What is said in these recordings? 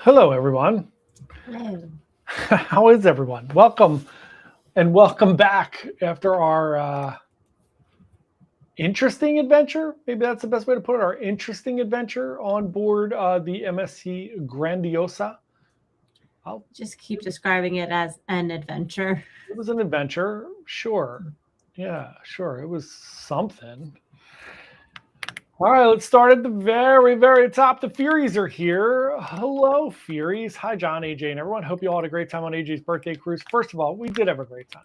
Hello, everyone. Hello. How is everyone? Welcome and welcome back after our interesting adventure. Maybe that's the best way to put it. Our interesting adventure on board the MSC Grandiosa. Oh, Just keep describing it as an adventure. it was an adventure, sure. Yeah, sure. It was something. All right, let's start at the very top. The Furies are here. Hello, Furies. Hi, John, AJ, and everyone. Hope you all had a great time on AJ's birthday cruise. First of all, we did have a great time.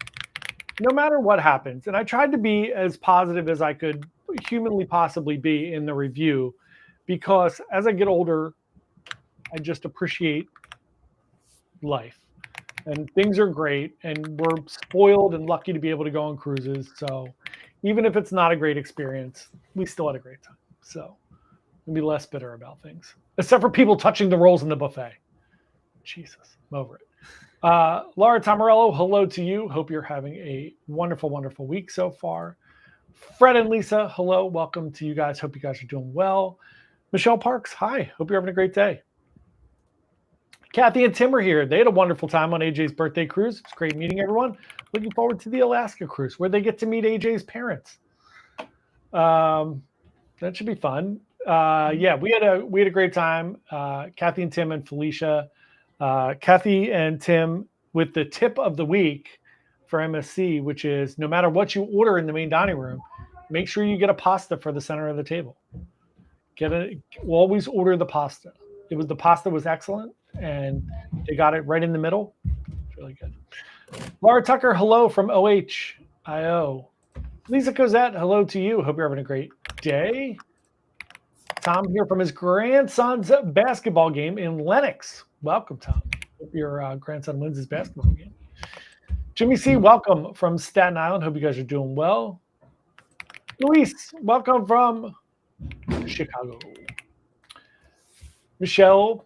No matter what happens, and I tried to be as positive as I could humanly possibly be in the review, because as I get older, I just appreciate life. And things are great, and we're spoiled and lucky to be able to go on cruises. So even if it's not a great experience, we still had a great time. So be less bitter about things, except for people touching the rolls in the buffet. Jesus, I'm over it. Laura Tomarello, hello to you. Hope you're having a wonderful week so far. Fred and Lisa, hello. Welcome to you guys. Hope you guys are doing well. Michelle Parks, hi. Hope you're having a great day. Kathy and Tim are here. They had a wonderful time on AJ's birthday cruise. It's great meeting everyone. Looking forward to the Alaska cruise where they get to meet AJ's parents. That should be fun. Yeah, we had a great time. Kathy and Tim and Felicia. Kathy and Tim with the tip of the week for MSC, which is no matter what you order in the main dining room, make sure you get a pasta for the center of the table. Always order the pasta. The pasta was excellent, and they got it right in the middle. It's really good. Laura Tucker, hello from OHIO. Lisa Cosette, hello to you. Hope you're having a great day. Tom here from his grandson's basketball game in Lenox. Welcome, Tom. Hope your grandson wins his basketball game. Jimmy C, welcome from Staten Island. Hope you guys are doing well. Luis, welcome from Chicago. Michelle,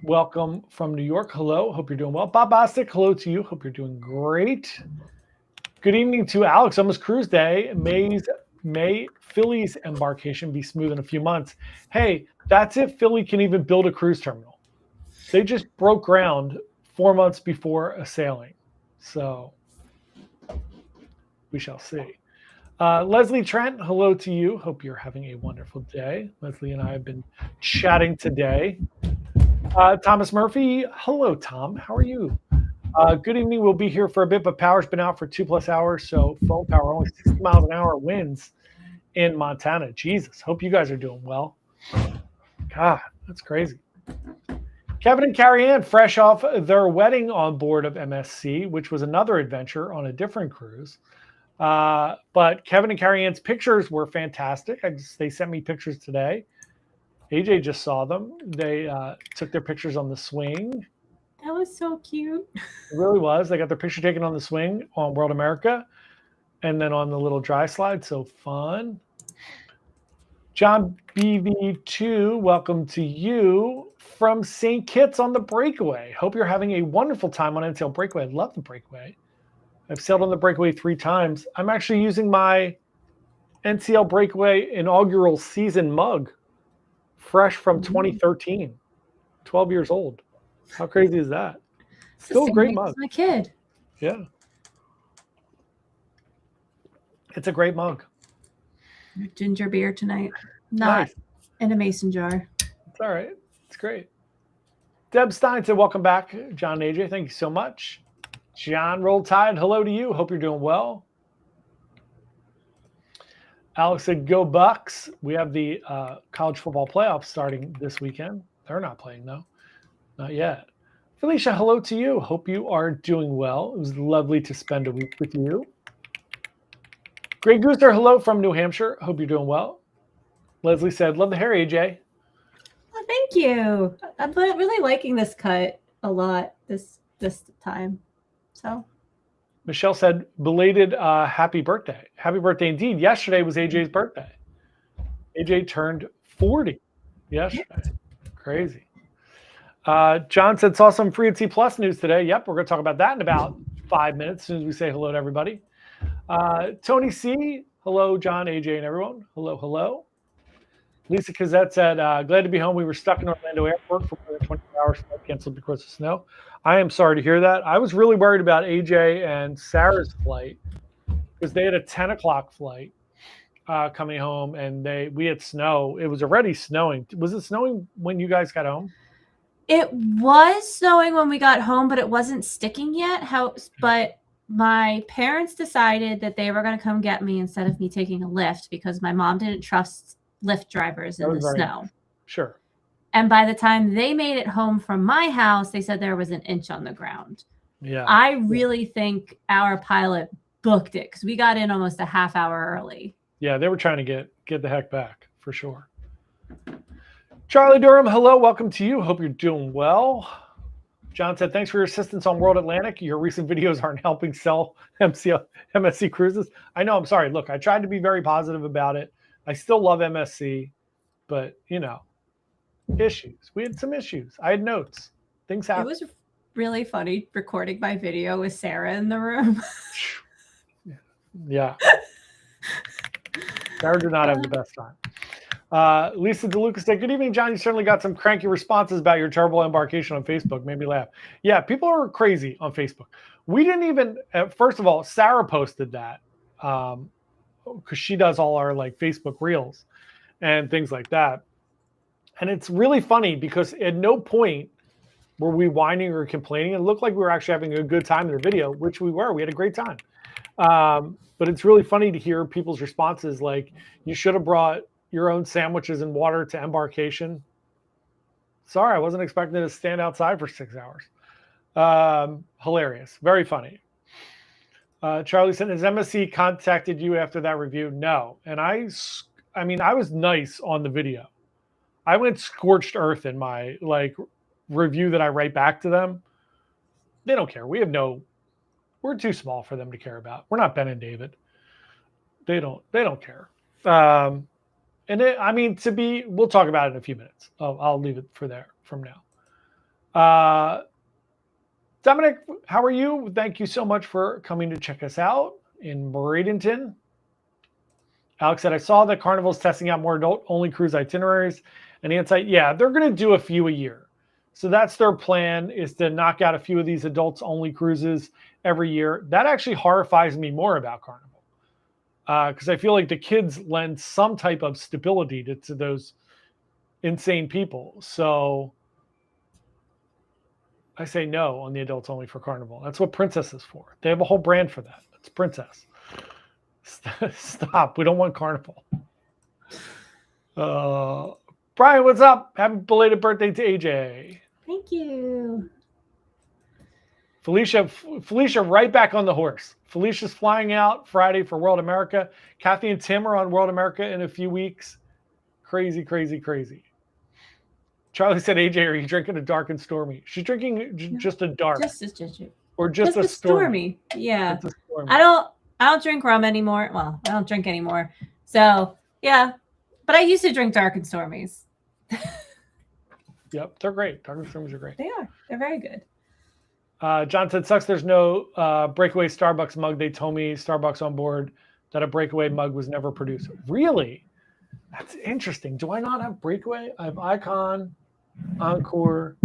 welcome from New York. Hello. Hope you're doing well. Bob Bostic, hello to you. Hope you're doing great. Good evening to Alex. Almost cruise day. May Philly's embarkation be smooth in a few months? Hey, that's if Philly can even build a cruise terminal. They just broke ground 4 months before a sailing. So we shall see. Leslie Trent, hello to you. Hope you're having a wonderful day. Leslie and I have been chatting today. Thomas Murphy, hello, Tom. How are you? Good evening. We'll be here for a bit, but power's been out for 2+ hours. So phone power, only 60 miles an hour winds in Montana. Jesus, hope you guys are doing well. God, that's crazy. Kevin and Carrie Ann, fresh off their wedding on board of MSC, which was another adventure on a different cruise. But Kevin and Carrie Ann's pictures were fantastic. They sent me pictures today. AJ just saw them. They took their pictures on the swing. That was so cute. It really was. They got their picture taken on the swing on World America and then on the little dry slide. So fun. John BV2, welcome to you from St. Kitts on the Breakaway. Hope you're having a wonderful time on NCL Breakaway. I love the Breakaway. I've sailed on the Breakaway 3 times. I'm actually using my NCL Breakaway inaugural season mug, fresh from 2013, 12 years old. How crazy is that? Still a great mug. My kid. Yeah. It's a great mug. Ginger beer tonight. Not Nice. in a mason jar. It's all right. It's great. Deb Stein said, welcome back, John and AJ. Thank you so much. John Roll Tide, hello to you. Hope you're doing well. Alex said, go Bucks. We have the college football playoffs starting this weekend. They're not playing, though. Not yet. Felicia, hello to you. Hope you are doing well. It was lovely to spend a week with you. Greg Gooster, hello from New Hampshire. Hope you're doing well. Leslie said, love the hair, AJ. Oh, thank you. I'm really liking this cut a lot this time. So Michelle said, belated happy birthday. Happy birthday indeed. Yesterday was AJ's birthday. AJ turned 40 yesterday. Crazy. John said, saw some free at C Plus news today. Yep, we're going to talk about that in about 5 minutes as soon as we say hello to everybody. Tony C, hello, John, AJ, and everyone. Hello. Lisa Kazette said, glad to be home. We were stuck in Orlando Airport for more than 24 hours, flight canceled because of snow. I am sorry to hear that. I was really worried about AJ and Sarah's flight because they had a 10 o'clock flight coming home, and we had snow. It was already snowing. Was it snowing when you guys got home? It was snowing when we got home, but it wasn't sticking yet. But my parents decided that they were going to come get me instead of me taking a Lyft because my mom didn't trust Lyft drivers in the snow. Nice. Sure. And by the time they made it home from my house, they said there was an inch on the ground. Yeah. I really think our pilot booked it because we got in almost a half hour early. Yeah, they were trying to get the heck back for sure. Charlie Durham, hello, welcome to you. Hope you're doing well. John said, thanks for your assistance on World Atlantic. Your recent videos aren't helping sell MSC cruises. I know, I'm sorry. Look, I tried to be very positive about it. I still love MSC, but issues. We had some issues. I had notes. Things happen. It was really funny recording my video with Sarah in the room. Yeah. Sarah did not have the best time. Lisa DeLuca said, good evening, John. You certainly got some cranky responses about your terrible embarkation on Facebook. Made me laugh. Yeah, people are crazy on Facebook. We didn't even, first of all, Sarah posted that because she does all our Facebook reels and things like that. And it's really funny because at no point were we whining or complaining. It looked like we were actually having a good time in the video, which we were. We had a great time. But it's really funny to hear people's responses like, you should have brought your own sandwiches and water to embarkation. Sorry, I wasn't expecting to stand outside for 6 hours. Hilarious. Very funny. Charlie said, has MSC contacted you after that review? No. And I was nice on the video. I went scorched earth in my review that I write back to them. They don't care. We're too small for them to care about. We're not Ben and David. They don't care. We'll talk about it in a few minutes. I'll leave it from now. Dominic, how are you? Thank you so much for coming to check us out in Bradenton. Alex said, I saw that Carnival's testing out more adult-only cruise itineraries. And the insight, yeah, they're going to do a few a year. So that's their plan, is to knock out a few of these adults-only cruises every year. That actually horrifies me more about Carnival because I feel like the kids lend some type of stability to those insane people. So I say no on the adults-only for Carnival. That's what Princess is for. They have a whole brand for that. It's Princess. Stop. We don't want Carnival. Brian, what's up? Happy belated birthday to AJ. Thank you. Felicia, right back on the horse. Felicia's flying out Friday for World America. Kathy and Tim are on World America in a few weeks. Crazy, crazy, crazy. Charlie said, AJ, are you drinking a dark and stormy? She's drinking just a dark. Just a stormy. Yeah. Just a stormy. I don't drink rum anymore. Well, I don't drink anymore. So yeah. But I used to drink dark and stormies. Yep, they're great. Dark and stormies are great. They are. They're very good. John said, sucks there's no breakaway Starbucks mug. They told me Starbucks on board that a breakaway mug was never produced. Really? That's interesting. Do I not have breakaway? I have Icon, Encore,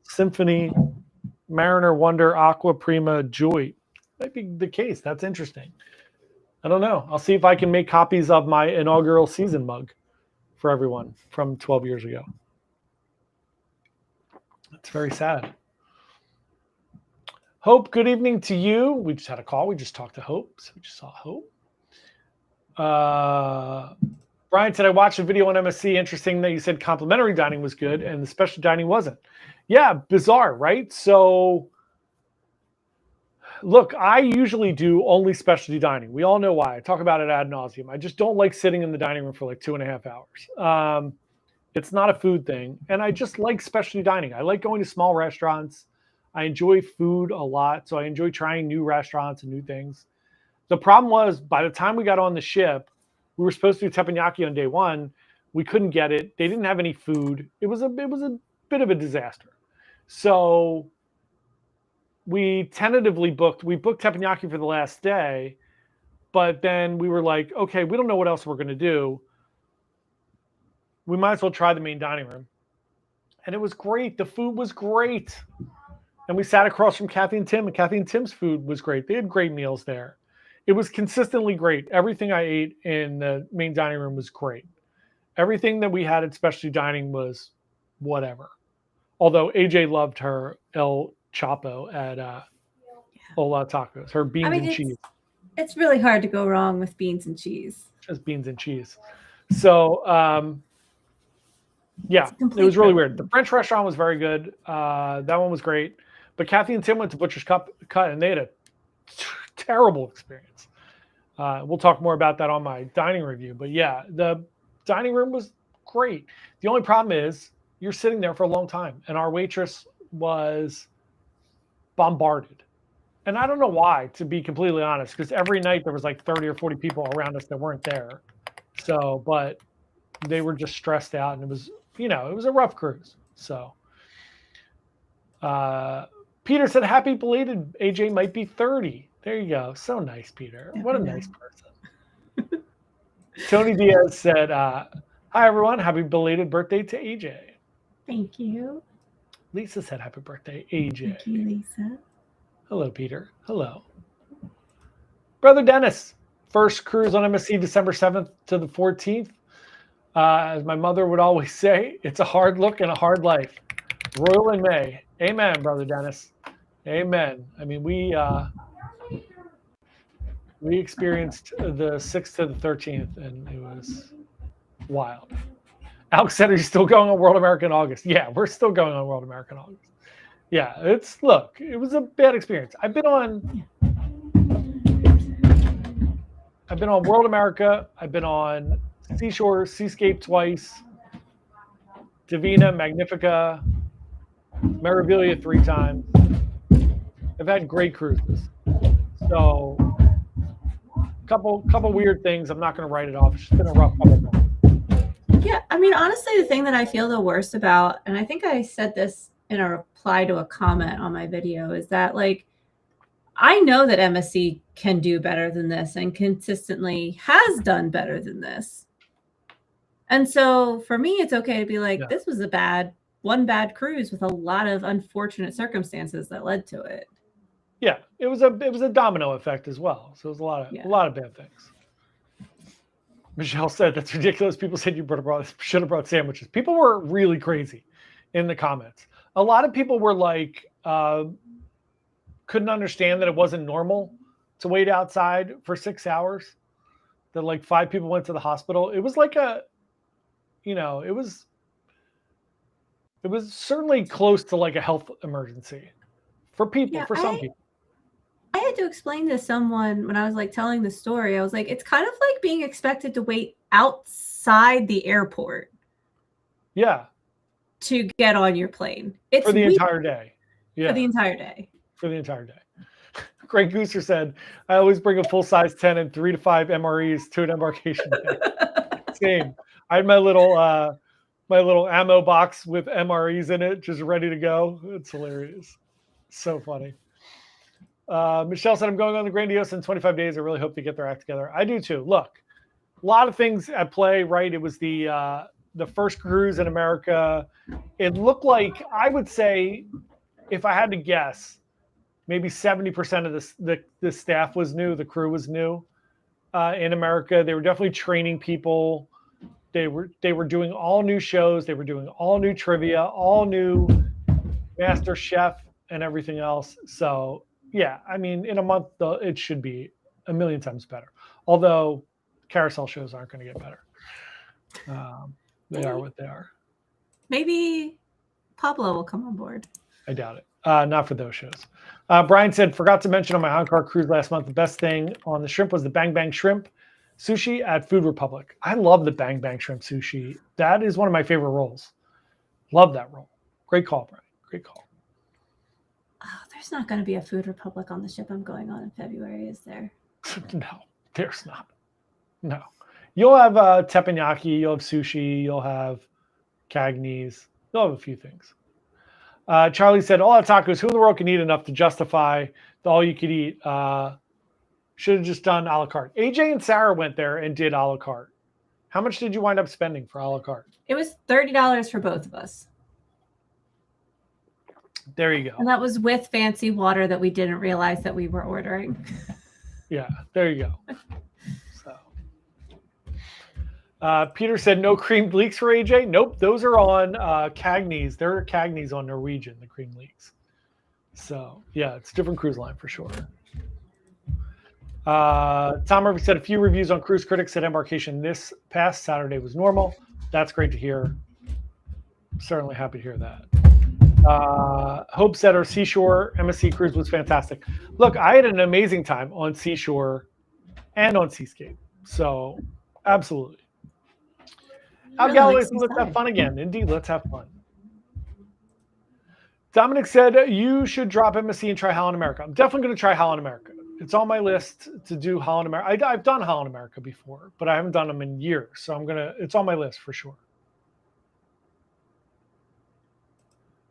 Symphony, Mariner, Wonder, Aqua, Prima, Joy. Might be the case. That's interesting. I don't know. I'll see if I can make copies of my inaugural season mug for everyone from 12 years ago. That's very sad. Hope, good evening to you. We just had a call. We just talked to Hope. So we just saw Hope. Brian said, I watched a video on MSC. Interesting that you said complimentary dining was good and the special dining wasn't. Yeah, bizarre, right? So, look, I usually do only specialty dining. We all know why. I talk about it ad nauseum. I just don't like sitting in the dining room for 2.5 hours. It's not a food thing. And I just like specialty dining. I like going to small restaurants. I enjoy food a lot. So I enjoy trying new restaurants and new things. The problem was by the time we got on the ship, we were supposed to do teppanyaki on day one. We couldn't get it. They didn't have any food. It was a bit of a disaster. So we tentatively booked teppanyaki for the last day, but then we were like, okay, we don't know what else we're going to do. we might as well try the main dining room. And it was great. The food was great. And we sat across from Kathy and Tim, and Kathy and Tim's food was great. They had great meals there. It was consistently great. Everything I ate in the main dining room was great. Everything that we had at specialty dining was whatever. Although AJ loved her El Chapo at Hola Tacos, her beans and cheese. It's really hard to go wrong with beans and cheese. Just beans and cheese. So, yeah, it was really weird. The French restaurant was very good. That one was great. But Kathy and Tim went to Butcher's Cut, and they had a terrible experience. We'll talk more about that on my dining review. But yeah, the dining room was great. The only problem is you're sitting there for a long time, and our waitress was bombarded. And I don't know why, to be completely honest, because every night there was like 30 or 40 people around us that weren't there. So, but they were just stressed out, and it was, it was a rough cruise. So, Peter said, happy belated. AJ might be 30. There you go. So nice, Peter. What a nice person. Tony Diaz said, hi, everyone. Happy belated birthday to AJ. Thank you. Lisa said, happy birthday, AJ. Thank you, Lisa. Hello, Peter. Hello. Brother Dennis, first cruise on MSC December 7th to the 14th. As my mother would always say, it's a hard look and a hard life. Royal in May. Amen, Brother Dennis. Amen. I mean, we experienced the 6th to the 13th, and it was wild. Alex said, are you still going on World America in August? Yeah, we're still going on World America in August. Yeah, it was a bad experience. I've been on World America. I've been on Seashore, Seascape twice, Divina, Magnifica, Meraviglia 3 times. I've had great cruises. So, couple weird things. I'm not going to write it off. It's just been a rough couple of months. Yeah, I mean, honestly, the thing that I feel the worst about, and I think I said this in a reply to a comment on my video, is that I know that MSC can do better than this and consistently has done better than this. And so for me, it's okay to be this was one bad cruise with a lot of unfortunate circumstances that led to it. Yeah, it was a domino effect as well. So it was a lot of bad things. Michelle said, that's ridiculous. People said you should have brought sandwiches. People were really crazy in the comments. A lot of people were couldn't understand that it wasn't normal to wait outside for 6 hours. That 5 people went to the hospital. It was it was certainly close to a health emergency for people, some people. I had to explain to someone when I was telling the story, I was it's kind of like being expected to wait outside the airport. Yeah. To get on your plane. It's for the entire day. Yeah. For the entire day. For the entire day. Greg Gooser said, I always bring a full-size 10 and 3 to 5 MREs to an embarkation day. Same. I had my little ammo box with MREs in it, just ready to go. It's hilarious. So funny. Michelle said, I'm going on the Grandiosa in 25 days. I really hope they get their act together. I do too. Look, a lot of things at play, right? It was the first cruise in America. It looked like, I would say, if I had to guess, maybe 70% of the staff was new. The crew was new in America. They were definitely training people. They were doing all new shows. They were doing all new trivia, all new Master Chef and everything else. So, yeah, I mean, in a month, it should be a million times better. Although carousel shows aren't going to get better. They are what they are. Maybe Pablo will come on board. I doubt it. Not for those shows. Brian said, forgot to mention on my Ankara cruise last month, the best thing on the shrimp was the Bang Bang Shrimp sushi at Food Republic. I love the Bang Bang Shrimp sushi. That is one of my favorite rolls. Love that roll. Great call, Brian. Great call. Oh, there's not going to be a Food Republic on the ship I'm going on in February, is there? No, there's not. No. You'll have teppanyaki, you'll have sushi, you'll have Cagney's. You'll have a few things. Charlie said, all out tacos, who in the world can eat enough to justify the all-you-could-eat? Should have just done a la carte. AJ and Sarah went there and did a la carte. How much did you wind up spending for a la carte? It was $30 for both of us. There you go. And that was with fancy water that we didn't realize that we were ordering. Yeah, there you go. So, Peter said no creamed leeks for AJ. Nope, those are on Cagney's. There are Cagney's on Norwegian, the cream leeks. So, yeah, it's a different cruise line for sure. Tom Murphy said a few reviews on Cruise Critics said embarkation this past Saturday was normal. That's great to hear. Certainly happy to hear that. Hope said our Seashore MSC cruise was fantastic. Look, I had an amazing time on Seashore and on Seascape. So, absolutely. Al Galloway said, let's have fun again. Indeed, let's have fun. Dominic said, you should drop MSC and try Holland America. I'm definitely going to try Holland America. It's on my list to do Holland America. I've done Holland America before, but I haven't done them in years. So it's on my list for sure.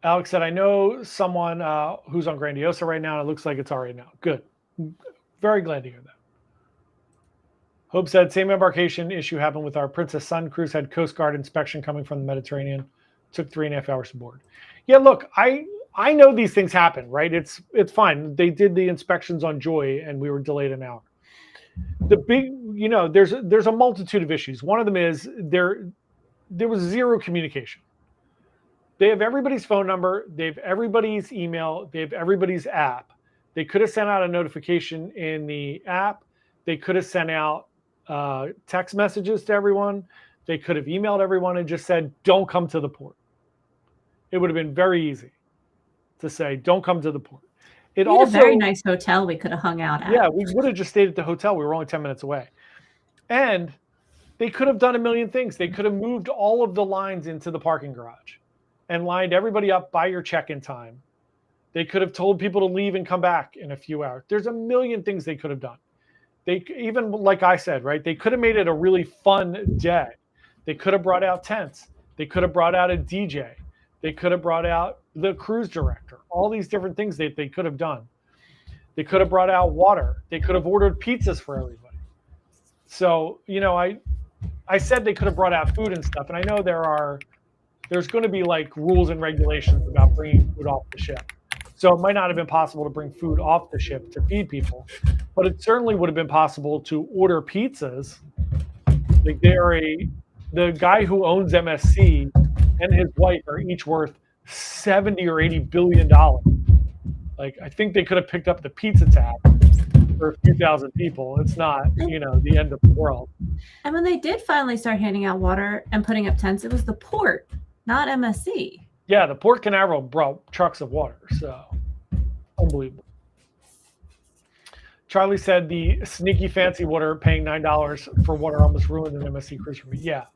Alex said, I know someone who's on Grandiosa right now, and it looks like it's all right now. Good. Very glad to hear that. Hope said, same embarkation issue happened with our Princess Sun cruise. Had Coast Guard inspection coming from the Mediterranean. Took 3.5 hours to board. Yeah, look, I know these things happen, right? It's fine. They did the inspections on Joy, and we were delayed an hour. The big, there's a multitude of issues. One of them is there was zero communication. They have everybody's phone number. They have everybody's email. They have everybody's app. They could have sent out a notification in the app. They could have sent out text messages to everyone. They could have emailed everyone and just said, don't come to the port. It would have been very easy to say, don't come to the port. We had a very nice hotel we could have hung out at. Yeah, we would have just stayed at the hotel. We were only 10 minutes away. And they could have done a million things. They could have moved all of the lines into the parking garage and lined everybody up by your check-in time. They could have told people to leave and come back in a few hours. There's a million things they could have done. They even, like I said, right? They could have made it a really fun day. They could have brought out tents. They could have brought out a DJ. They could have brought out the cruise director. All these different things that they could have done. They could have brought out water. They could have ordered pizzas for everybody. So, I said they could have brought out food and stuff. And I know there's going to be like rules and regulations about bringing food off the ship. So it might not have been possible to bring food off the ship to feed people, but it certainly would have been possible to order pizzas. Like the guy who owns MSC and his wife are each worth $70 or $80 billion. Like, I think they could have picked up the pizza tab for a few thousand people. It's not, the end of the world. And when they did finally start handing out water and putting up tents, it was the port, not MSC. Yeah, the Port Canaveral brought trucks of water, so unbelievable. Charlie said the sneaky fancy water, paying $9 for water, almost ruined an MSC cruise for me. Yeah,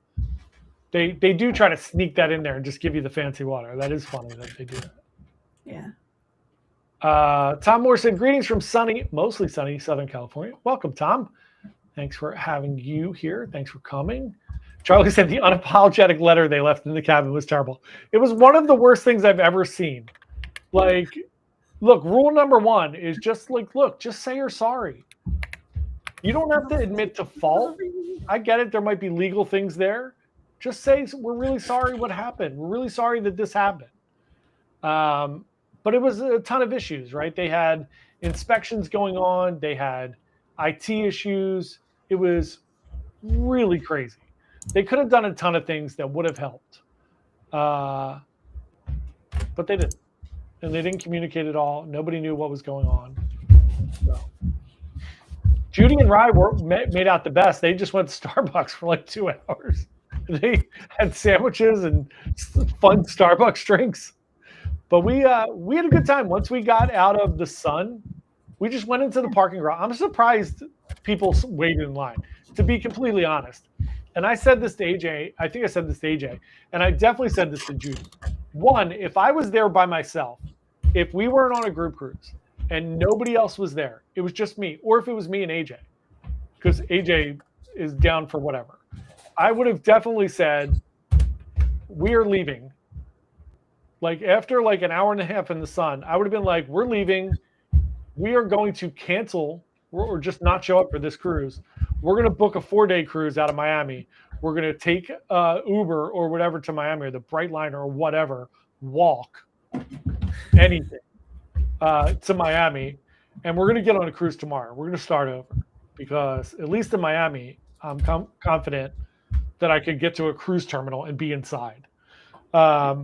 they do try to sneak that in there and just give you the fancy water. That is funny that they do that. Yeah. Tom Moore said, greetings from mostly sunny Southern California. Welcome, Tom. Thanks for having you here. Thanks for coming. Charlie said the unapologetic letter they left in the cabin was terrible. It was one of the worst things I've ever seen. Like, look, rule number one is just say you're sorry. You don't have to admit to fault. I get it. There might be legal things there. Just say, we're really sorry what happened. We're really sorry that this happened. But it was a ton of issues, right? They had inspections going on. They had IT issues. It was really crazy. They could have done a ton of things that would have helped. But they didn't. And they didn't communicate at all. Nobody knew what was going on. So. Judy and Rye made out the best. They just went to Starbucks for like 2 hours. They had sandwiches and fun Starbucks drinks. But we had a good time. Once we got out of the sun, we just went into the parking garage. I'm surprised people waited in line, to be completely honest. And I said this to AJ. I think I said this to AJ. And I definitely said this to Judy. One, if I was there by myself, if we weren't on a group cruise and nobody else was there, it was just me, or if it was me and AJ, because AJ is down for whatever, I would have definitely said, we are leaving. Like, after like an hour and a half in the sun, I would have been like, we're leaving. We are going to cancel or just not show up for this cruise. We're going to book a 4-day cruise out of Miami. We're going to take Uber or whatever to Miami or the Brightline or whatever, walk, anything to Miami. And we're going to get on a cruise tomorrow. We're going to start over because at least in Miami, I'm confident that I could get to a cruise terminal and be inside. I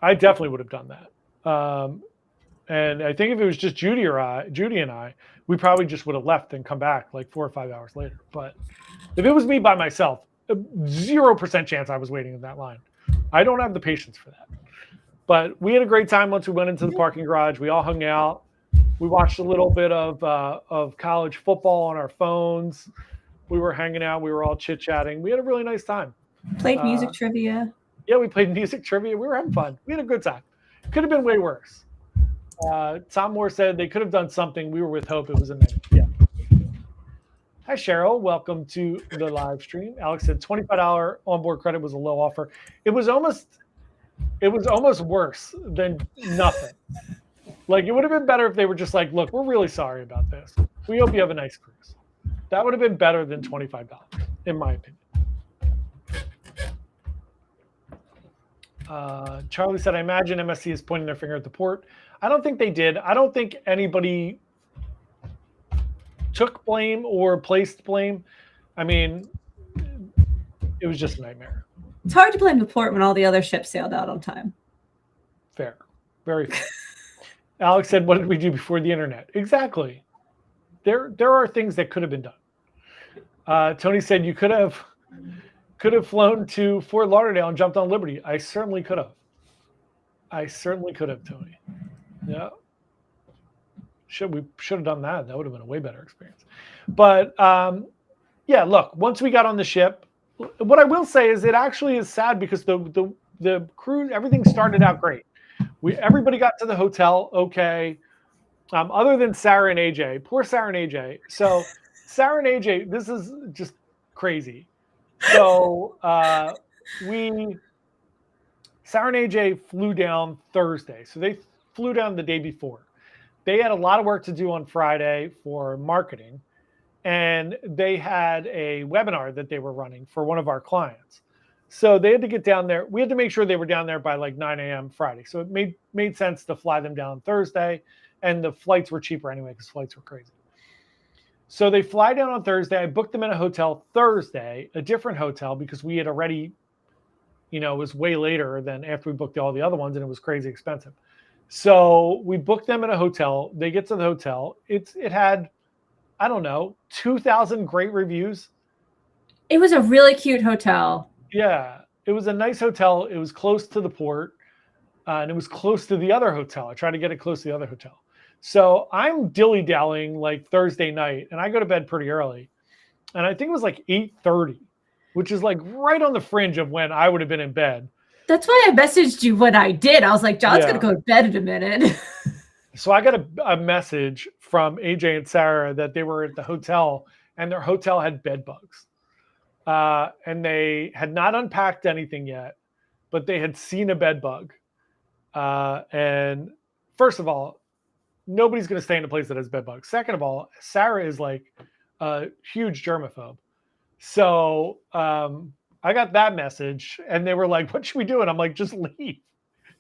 definitely would have done that. And I think if it was just Judy and I, we probably just would have left and come back like 4 or 5 hours later. But if it was me by myself, 0% chance I was waiting in that line. I don't have the patience for that. But we had a great time once we went into the parking garage. We all hung out. We watched a little bit of college football on our phones. We were hanging out. We were all chit-chatting. We had a really nice time. Played music trivia. Yeah, we played music trivia. We were having fun. We had a good time. Could have been way worse. Tom Moore said they could have done something. We were with hope. It was amazing. Yeah. Hi, Cheryl. Welcome to the live stream. Alex said $25 onboard credit was a low offer. It was almost worse than nothing. Like, it would have been better if they were just like, look, we're really sorry about this. We hope you have a nice cruise. That would have been better than $25, in my opinion. Charlie said, I imagine MSC is pointing their finger at the port. I don't think they did. I don't think anybody took blame or placed blame. I mean, it was just a nightmare. It's hard to blame the port when all the other ships sailed out on time. Fair. Very fair. Alex said, what did we do before the internet? Exactly. There are things that could have been done. Tony said you could have flown to Fort Lauderdale and jumped on Liberty. I certainly could have. Tony. Yeah. We should have done that. That would have been a way better experience. But yeah, look, once we got on the ship, what I will say is it actually is sad because the cruise, everything started out great. Everybody got to the hotel okay. Other than Sarah and AJ. Poor Sarah and AJ. So Sarah and AJ, this is just crazy. So Sarah and AJ flew down Thursday. So they flew down the day before. They had a lot of work to do on Friday for marketing, and they had a webinar that they were running for one of our clients. So they had to get down there. We had to make sure they were down there by like 9 a.m. Friday. So it made sense to fly them down Thursday, and the flights were cheaper anyway because flights were crazy. So they fly down on Thursday. I booked them in a hotel Thursday, a different hotel, because we had already, it was way later than after we booked all the other ones, and it was crazy expensive. So we booked them in a hotel. They get to the hotel. It had, I don't know, 2,000 great reviews. It was a really cute hotel. Yeah, it was a nice hotel. It was close to the port, and it was close to the other hotel. I tried to get it close to the other hotel. So I'm dilly-dallying like Thursday night, and I go to bed pretty early. And I think it was like 8:30, which is like right on the fringe of when I would have been in bed. That's why I messaged you when I did. I was like, John's going to go to bed in a minute. So I got a message from AJ and Sarah that they were at the hotel, and their hotel had bed bugs. And they had not unpacked anything yet, but they had seen a bed bug. And first of all, nobody's going to stay in a place that has bed bugs. Second of all, Sarah is like a huge germaphobe. So I got that message, and they were like, what should we do? And I'm like, just leave.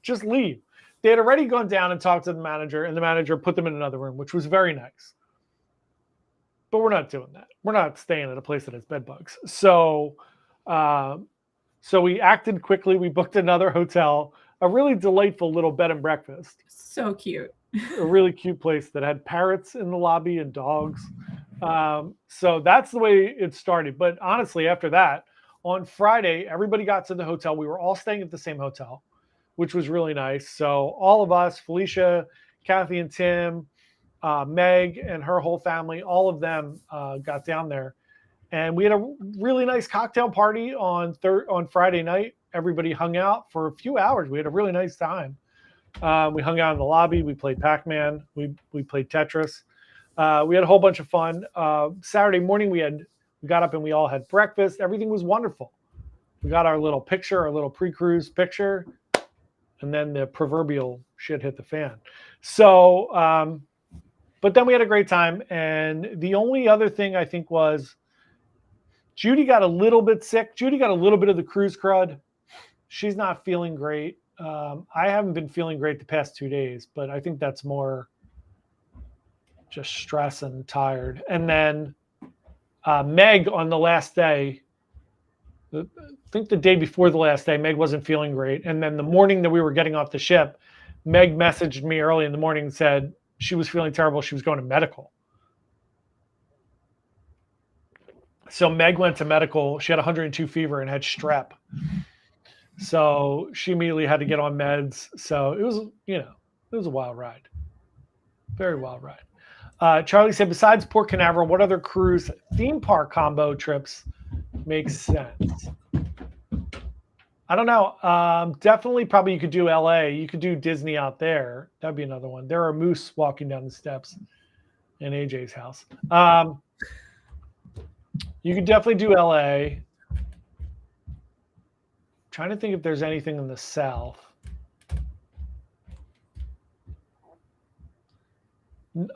Just leave. They had already gone down and talked to the manager, and the manager put them in another room, which was very nice. But we're not doing that. We're not staying at a place that has bed bugs. So we acted quickly. We booked another hotel, a really delightful little bed and breakfast. So cute. A really cute place that had parrots in the lobby and dogs. So that's the way it started. But honestly, after that, on Friday, everybody got to the hotel. We were all staying at the same hotel, which was really nice. So all of us, Felicia, Kathy and Tim, Meg and her whole family, all of them got down there. And we had a really nice cocktail party on Friday night. Everybody hung out for a few hours. We had a really nice time. We hung out in the lobby. We played Pac-Man. We played Tetris. We had a whole bunch of fun. Saturday morning, we got up and we all had breakfast. Everything was wonderful. We got our little picture, our little pre-cruise picture, and then the proverbial shit hit the fan. So, but then we had a great time. And the only other thing I think was Judy got a little bit sick. Judy got a little bit of the cruise crud. She's not feeling great. I haven't been feeling great the past 2 days, but I think that's more just stress and tired. And then Meg on the last day, I think the day before the last day, Meg wasn't feeling great. And then the morning that we were getting off the ship, Meg messaged me early in the morning and said she was feeling terrible. She was going to medical. So Meg went to medical. She had 102 fever and had strep. So she immediately had to get on meds. So it was, it was a wild ride. Very wild ride. Charlie said, besides Port Canaveral, what other cruise theme park combo trips make sense? I don't know. Definitely probably you could do LA. You could do Disney out there. That'd be another one. There are moose walking down the steps in AJ's house. You could definitely do LA. Trying to think if there's anything in the South.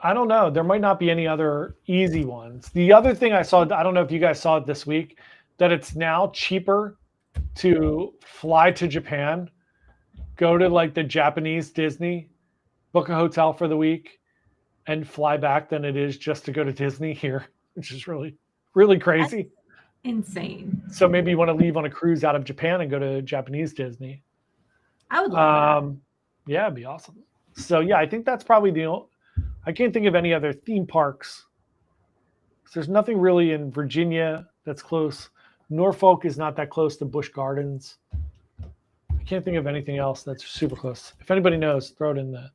I don't know. There might not be any other easy ones. The other thing I saw, I don't know if you guys saw it this week, that it's now cheaper to fly to Japan, go to like the Japanese Disney, book a hotel for the week, and fly back than it is just to go to Disney here, which is really, really crazy. That's insane. So maybe you want to leave on a cruise out of Japan and go to Japanese Disney. I would love that. Yeah, it'd be awesome. So yeah, I think that's probably I can't think of any other theme parks. There's nothing really in Virginia that's close. Norfolk is not that close to Busch Gardens. I can't think of anything else that's super close. If anybody knows, throw it in the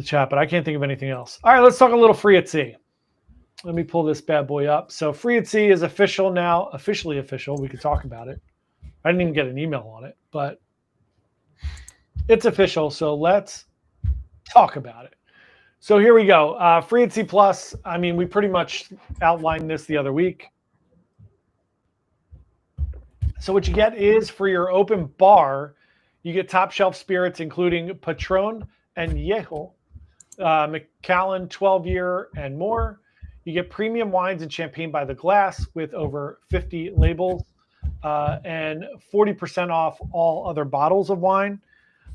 chat, but I can't think of anything else. All right, let's talk a little Free at Sea. Let me pull this bad boy up. So Free at Sea is official now, officially official. We could talk about it. I didn't even get an email on it, but it's official. So let's talk about it. So here we go. Free at Sea Plus. I mean, we pretty much outlined this the other week. So what you get is for your open bar, you get top shelf spirits, including Patron and Viejo, Macallan 12-year and more. You get premium wines and champagne by the glass with over 50 labels and 40% off all other bottles of wine.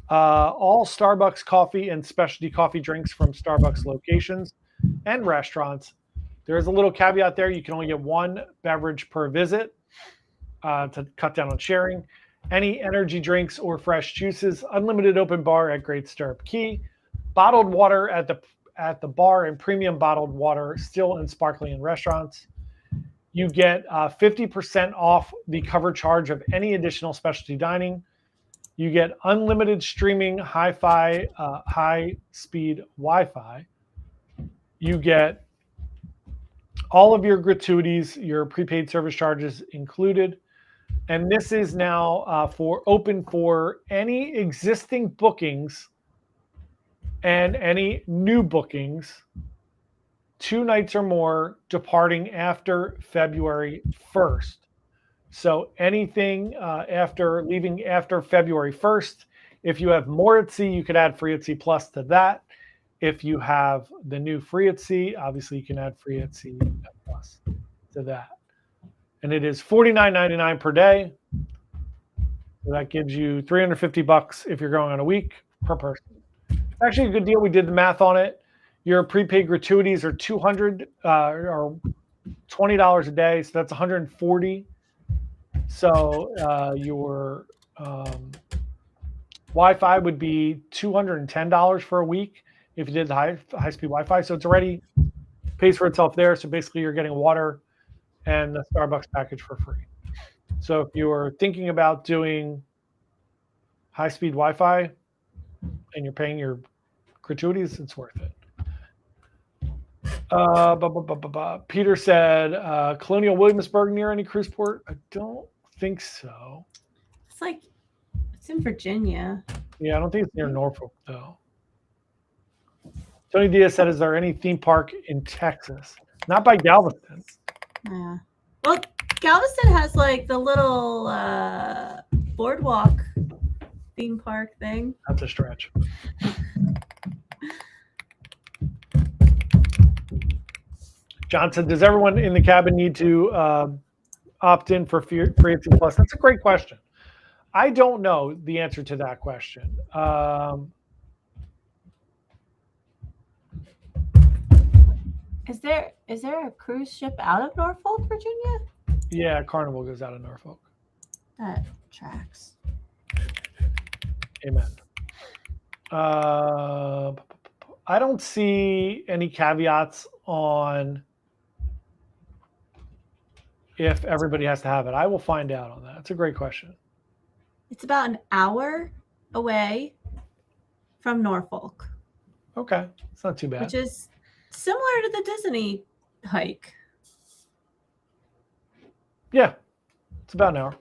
All Starbucks coffee and specialty coffee drinks from Starbucks locations and restaurants. There is a little caveat there. You can only get one beverage per visit to cut down on sharing. Any energy drinks or fresh juices, unlimited open bar at Great Stirrup Cay. Bottled water at the bar and premium bottled water still and sparkling in restaurants. You get 50% off the cover charge of any additional specialty dining. You get unlimited streaming hi-fi, high-speed Wi-Fi. You get all of your gratuities, your prepaid service charges included. And this is now open for any existing bookings and any new bookings 2 nights or more departing after February 1st. So anything leaving after February 1st, if you have more at sea, you could add Free at Sea Plus to that. If you have the new Free at Sea, obviously you can add Free at Sea Plus to that. And it is $49.99 per day. So that gives you $350 if you're going on a week per person. It's actually a good deal. We did the math on it. Your prepaid gratuities are $200 or $20 a day, so that's $140. So your Wi-Fi would be $210 for a week if you did the high-speed Wi-Fi. So it's already pays for itself there. So basically you're getting water and the Starbucks package for free. So if you are thinking about doing high-speed Wi-Fi and you're paying your gratuities, it's worth it. Peter said, Colonial Williamsburg near any cruise port? I don't think so. It's in Virginia. Yeah, I don't think it's near Norfolk, though. Tony Diaz said, is there any theme park in Texas? Not by Galveston. Yeah. Well, Galveston has like the little boardwalk theme park thing. That's a stretch. John said, does everyone in the cabin need to opt in for Free Plus? That's a great question. I don't know the answer to that question. Is there a cruise ship out of Norfolk, Virginia? Yeah, Carnival goes out of Norfolk. That tracks. Amen. I don't see any caveats on if everybody has to have it. I will find out on that. It's a great question. It's about an hour away from Norfolk. Okay, it's not too bad. Which is similar to the Disney hike. Yeah, it's about an hour.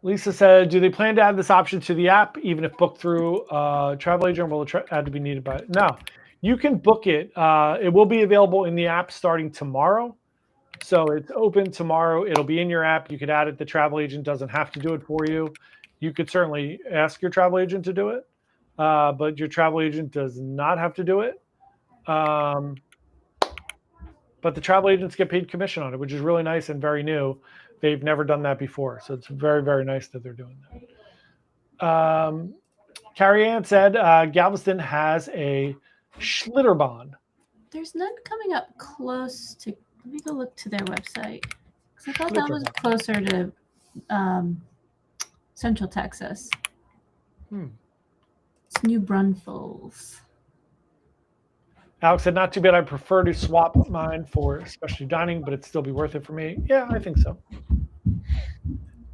Lisa said, do they plan to add this option to the app, even if booked through travel agent? Will it add to be needed by it? No, you can book it. It will be available in the app starting tomorrow. So it's open tomorrow. It'll be in your app. You could add it. The travel agent doesn't have to do it for you. You could certainly ask your travel agent to do it, but your travel agent does not have to do it. But the travel agents get paid commission on it, which is really nice and very new. They've never done that before. So it's very, very nice that they're doing that. Carrie Ann said Galveston has a Schlitterbahn. There's none coming up close to. Let me go look to their website. Because I thought that was closer to Central Texas. It's New Braunfels. Alex said, not too bad. I prefer to swap mine for specialty dining, but it'd still be worth it for me. Yeah, I think so.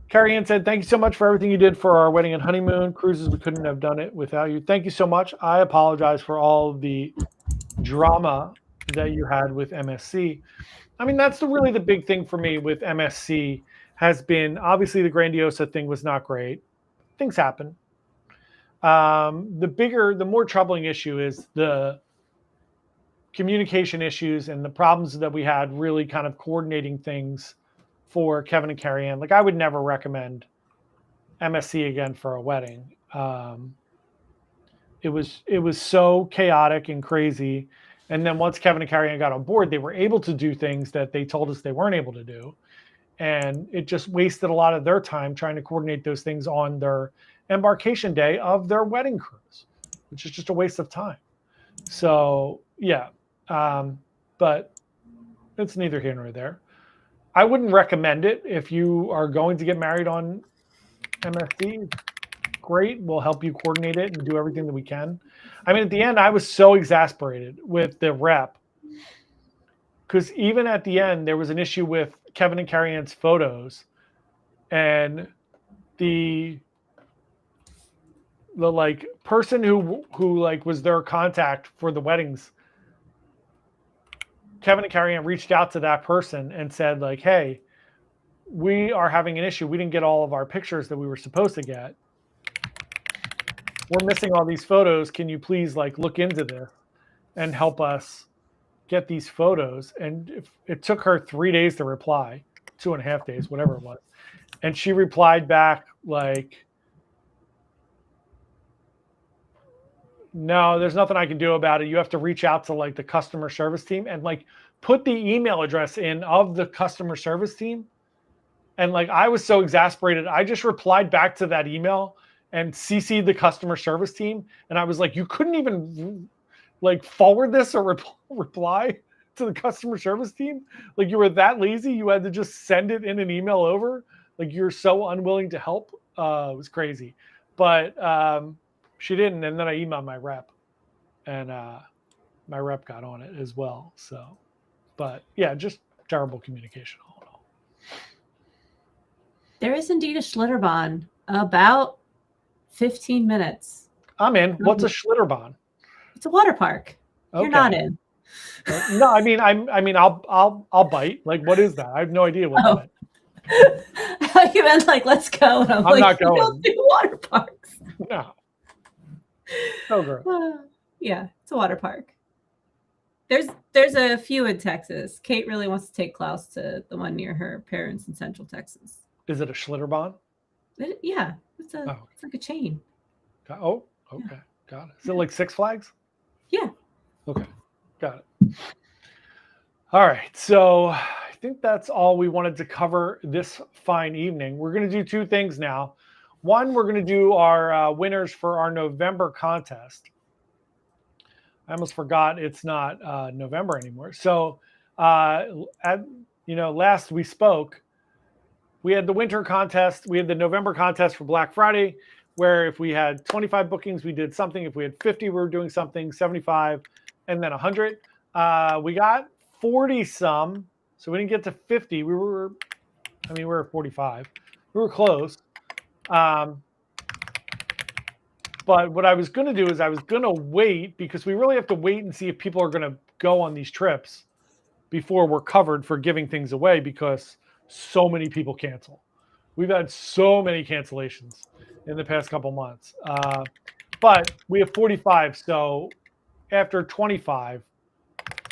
Carrie Ann said, thank you so much for everything you did for our wedding and honeymoon cruises. We couldn't have done it without you. Thank you so much. I apologize for all the drama that you had with MSC. I mean, that's really the big thing for me with MSC has been, obviously the Grandiosa thing was not great. Things happen. The more troubling issue is the communication issues and the problems that we had really kind of coordinating things for Kevin and Carrie Ann. Like, I would never recommend MSC again for a wedding. It was so chaotic and crazy. And then once Kevin and Carrie Ann got on board, they were able to do things that they told us they weren't able to do. And it just wasted a lot of their time trying to coordinate those things on their embarkation day of their wedding cruise, which is just a waste of time. So, yeah. But it's neither here nor there. I wouldn't recommend it if you are going to get married on MSC. Great. We'll help you coordinate it and do everything that we can. I mean, at the end, I was so exasperated with the rep because even at the end, there was an issue with Kevin and Carrie Ann's photos, and the like person who like was their contact for the weddings. Kevin and Carrie Ann reached out to that person and said, like, hey, we are having an issue. We didn't get all of our pictures that we were supposed to get. We're missing all these photos. Can you please like look into this and help us get these photos? And it took her 3 days to reply, 2.5 days, whatever it was. And she replied back like, no, there's nothing I can do about it. You have to reach out to like the customer service team and like put the email address in of the customer service team. And like, I was so exasperated. I just replied back to that email and CC'd the customer service team. And I was like, you couldn't even like forward this or reply to the customer service team. Like, you were that lazy. You had to just send it in an email over. Like, you're so unwilling to help. It was crazy, but, she didn't, and then I emailed my rep, and my rep got on it as well. So, but yeah, just terrible communication all in all. There is indeed a Schlitterbahn about 15 minutes. I'm in. What's a Schlitterbahn? It's a water park. Okay. You're not in. No, I mean, I'll bite. Like, what is that? I have no idea what that is. I thought you meant like, let's go. And I'm like, not going. You don't do water parks. No. So girl. Yeah, it's a water park. There's a few in Texas. Kate really wants to take Klaus to the one near her parents in Central Texas. Is it a Schlitterbahn? Yeah, it's like a chain. Oh, okay, yeah. Got it. Is it like Six Flags? Yeah. Okay, got it. All right, so I think that's all we wanted to cover this fine evening. We're going to do two things now. One, we're going to do our winners for our November contest. I almost forgot it's not November anymore. So, last we spoke, we had the winter contest. We had the November contest for Black Friday, where if we had 25 bookings, we did something. If we had 50, we were doing something, 75, and then 100. We got 40 some, so we didn't get to 50. We were at 45. We were close. But what I was going to do is I was going to wait, because we really have to wait and see if people are going to go on these trips before we're covered for giving things away, because so many people cancel. We've had so many cancellations in the past couple months. But we have 45. So after 25,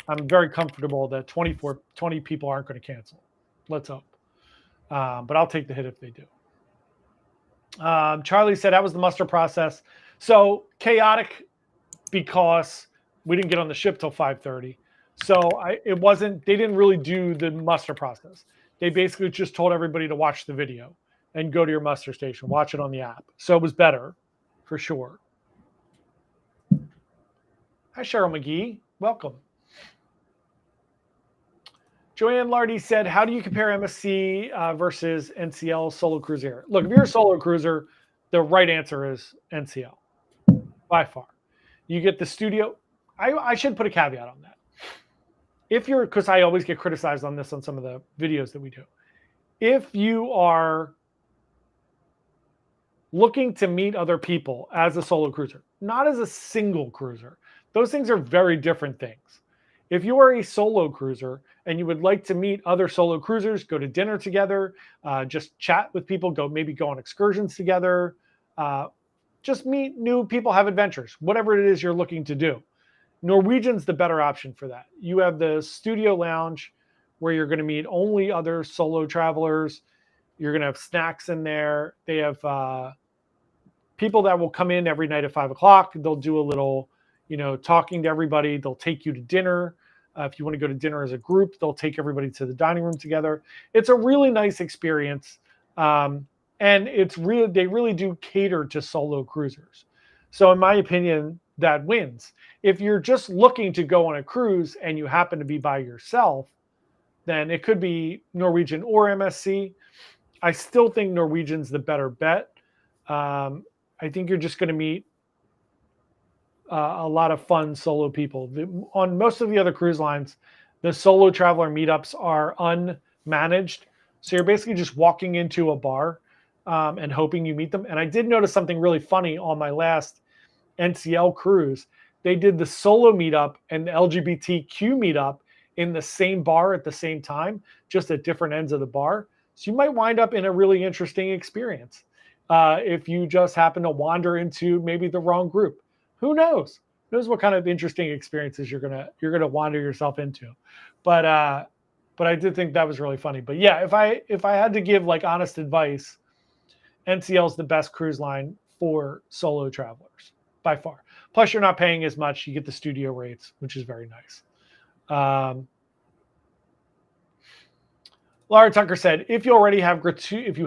I'm very comfortable that 20 people aren't going to cancel. Let's hope. But I'll take the hit if they do. Charlie said that was the muster process. So chaotic, because we didn't get on the ship till 5:30. So they didn't really do the muster process. They basically just told everybody to watch the video and go to your muster station, watch it on the app. So it was better, for sure. Hi, Cheryl McGee. Welcome. Joanne Lardy said, how do you compare MSC versus NCL Solo Cruiser? Look, if you're a solo cruiser, the right answer is NCL, by far. You get the studio. I should put a caveat on that. Because I always get criticized on this on some of the videos that we do. If you are looking to meet other people as a solo cruiser, not as a single cruiser, those things are very different things. If you are a solo cruiser and you would like to meet other solo cruisers, go to dinner together, just chat with people, maybe go on excursions together, just meet new people, have adventures, whatever it is you're looking to do. Norwegian's the better option for that. You have the studio lounge where you're going to meet only other solo travelers. You're going to have snacks in there. They have people that will come in every night at 5:00. They'll do a little, talking to everybody. They'll take you to dinner. If you want to go to dinner as a group, they'll take everybody to the dining room together. It's a really nice experience. And they really do cater to solo cruisers. So in my opinion, that wins. If you're just looking to go on a cruise and you happen to be by yourself, then it could be Norwegian or MSC. I still think Norwegian's the better bet. I think you're just going to meet a lot of fun solo people. On most of the other cruise lines, the solo traveler meetups are unmanaged. So you're basically just walking into a bar and hoping you meet them. And I did notice something really funny on my last NCL cruise. They did the solo meetup and the LGBTQ meetup in the same bar at the same time, just at different ends of the bar. So you might wind up in a really interesting experience if you just happen to wander into maybe the wrong group. Who knows? Who knows what kind of interesting experiences you're gonna wander yourself into. But I did think that was really funny. But yeah, if I had to give like honest advice, NCL is the best cruise line for solo travelers by far. Plus, you're not paying as much. You get the studio rates, which is very nice. Laura Tucker said, if you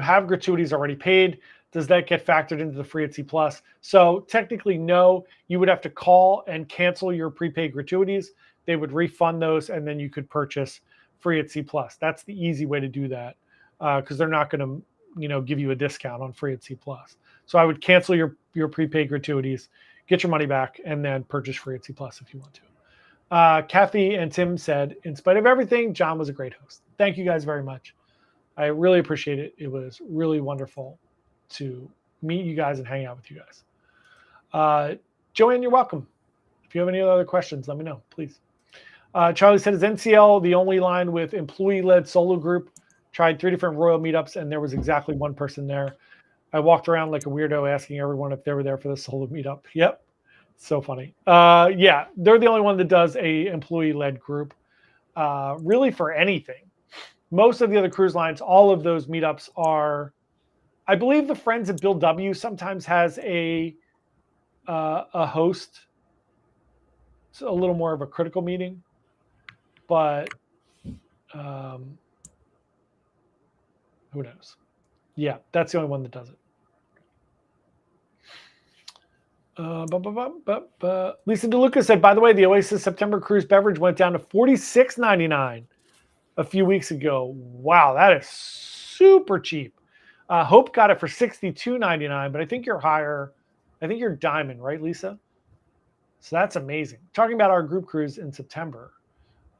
have gratuities already paid, does that get factored into the free at Sea Plus? So technically, no. You would have to call and cancel your prepaid gratuities. They would refund those, and then you could purchase free at Sea Plus. That's the easy way to do that, because they're not going to, give you a discount on free at Sea Plus. So I would cancel your prepaid gratuities, get your money back, and then purchase free at Sea Plus if you want to. Kathy and Tim said, in spite of everything, John was a great host. Thank you guys very much. I really appreciate it. It was really wonderful to meet you guys and hang out with you guys. Joanne, you're welcome. If you have any other questions, let me know, please. Charlie said, is NCL the only line with employee-led solo group? Tried 3 different Royal meetups, and there was exactly one person there. I walked around like a weirdo asking everyone if they were there for the solo meetup. Yep. So funny. Yeah, they're the only one that does a employee-led group, really for anything. Most of the other cruise lines, all of those meetups are, I believe the Friends of Bill W. sometimes has a host. It's a little more of a critical meeting, but Who knows? Yeah, that's the only one that does it. Lisa DeLuca said, by the way, the Oasis September Cruise beverage went down to $46.99 a few weeks ago. Wow, that is super cheap. Hope got it for $62.99, but I think you're higher. I think you're diamond, right, Lisa? So that's amazing. Talking about our group cruise in September,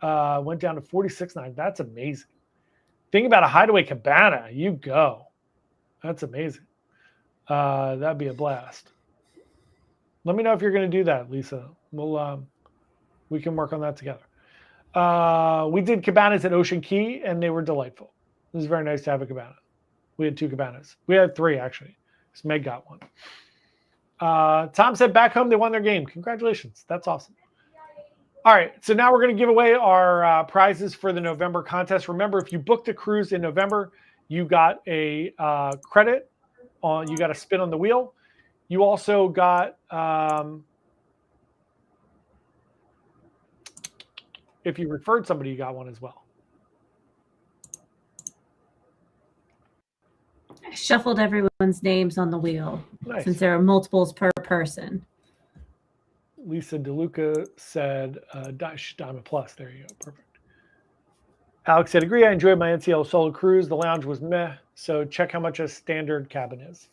went down to $46.99. That's amazing. Think about a Hideaway Cabana. You go. That's amazing. That'd be a blast. Let me know if you're going to do that, Lisa. We can work on that together. We did cabanas at Ocean Key, and they were delightful. It was very nice to have a cabana. We had 2 cabanas. We had 3, actually. Because Meg got one. Tom said back home they won their game. Congratulations. That's awesome. All right. So now we're going to give away our prizes for the November contest. Remember, if you booked a cruise in November, you got a credit. You got a spin on the wheel. You also got, if you referred somebody, you got one as well. I shuffled everyone's names on the wheel. Nice. Since there are multiples per person. Lisa DeLuca said, Diamond Plus. There you go. Perfect. Alex said, agree. I enjoyed my NCL solo cruise. The lounge was meh. So check how much a standard cabin is.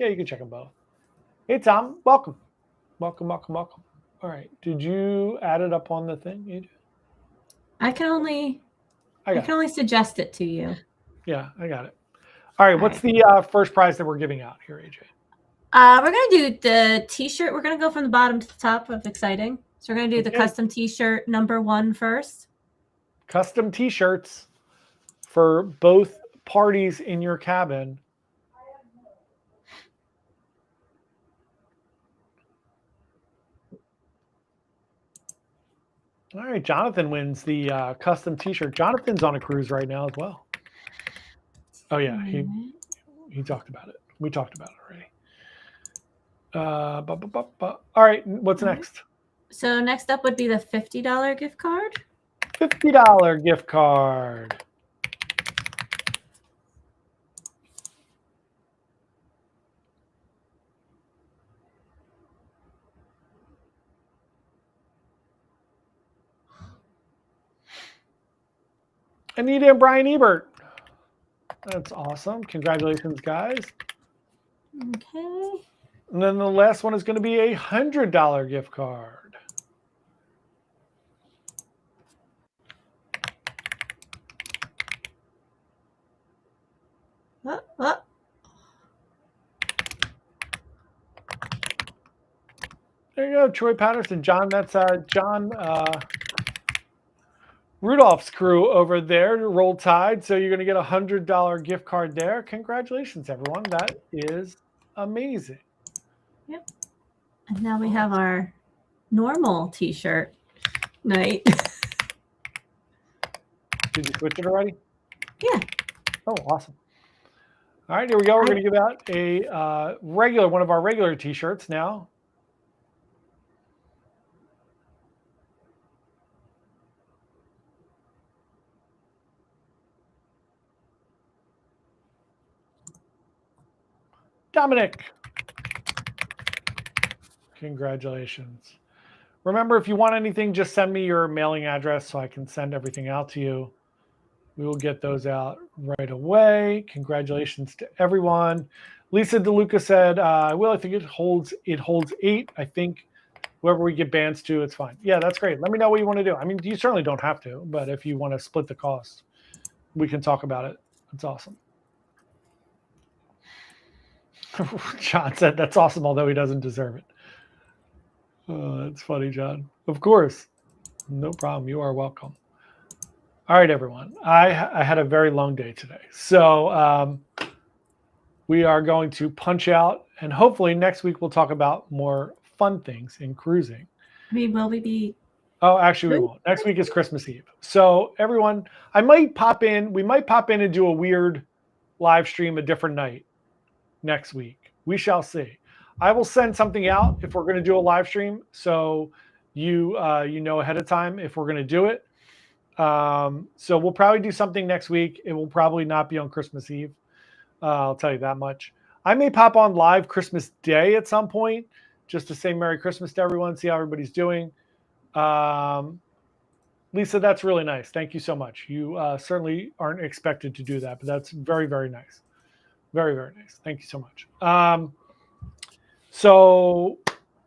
Yeah, you can check them both. Hey, Tom. Welcome. Welcome. All right. Did you add it up on the thing? You did? I can only suggest it to you. Yeah, I got it. All right. What's the first prize that we're giving out here, AJ? We're going to do the t-shirt. We're going to go from the bottom to the top of exciting. So we're going to do the custom t-shirt number 1 first. Custom t-shirts for both parties in your cabin. All right, Jonathan wins the custom t-shirt. Jonathan's on a cruise right now as well. Oh yeah, he talked about it. We talked about it already. All right, what's next? So next up would be the $50 gift card. $50 gift card. Anita and Brian Ebert. That's awesome. Congratulations, guys. Okay. And then the last one is going to be a $100 gift card. There you go, Troy Patterson. John, that's John Rudolph's crew over there, Roll Tide. So you're going to get a $100 gift card there. Congratulations, everyone. That is amazing. Yep. And now we have our normal t-shirt night. Did you switch it already? Yeah. Oh, awesome. All right, here we go. We're going to give out a one of our regular t-shirts now. Dominic. Congratulations. Remember, if you want anything, just send me your mailing address so I can send everything out to you. We will get those out right away. Congratulations to everyone. Lisa DeLuca said, well, I think it holds 8. I think whoever we get bands to, it's fine. Yeah, that's great. Let me know what you want to do. I mean, you certainly don't have to, but if you want to split the cost, we can talk about it. It's awesome. John said, that's awesome, although he doesn't deserve it. Oh, that's funny, John. Of course. No problem. You are welcome. All right, everyone. I had a very long day today. So we are going to punch out, and hopefully next week we'll talk about more fun things in cruising. I mean, will we be? Oh, actually, we won't. Next week is Christmas Eve. So everyone, we might pop in and do a weird live stream a different night next week. We shall see. I will send something out if we're going to do a live stream, so you know ahead of time if we're going to do it. So we'll probably do something next week. It will probably not be on Christmas Eve. I'll tell you that much. I may pop on live Christmas Day at some point just to say Merry Christmas to everyone, see how everybody's doing. Lisa, that's really nice. Thank you so much. You certainly aren't expected to do that, but that's very, very nice. Very, very nice. Thank you so much. So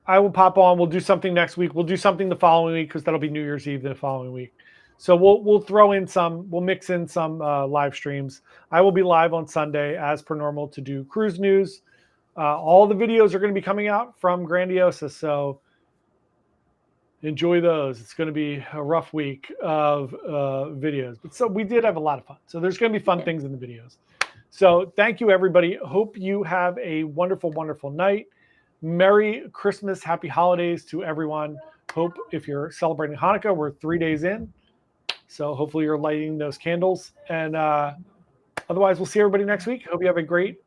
I will pop on. We'll do something next week. We'll do something the following week because that'll be New Year's Eve the following week. So we'll throw in some, we'll mix in some live streams. I will be live on Sunday as per normal to do cruise news. All the videos are going to be coming out from Grandiosa, so enjoy those. It's going to be a rough week of videos, but so we did have a lot of fun. So there's going to be fun things in the videos. So thank you, everybody. Hope you have a wonderful, wonderful night. Merry Christmas, happy holidays to everyone. Hope if you're celebrating Hanukkah, we're 3 days in. So hopefully you're lighting those candles. And otherwise, we'll see everybody next week. Hope you have a great week.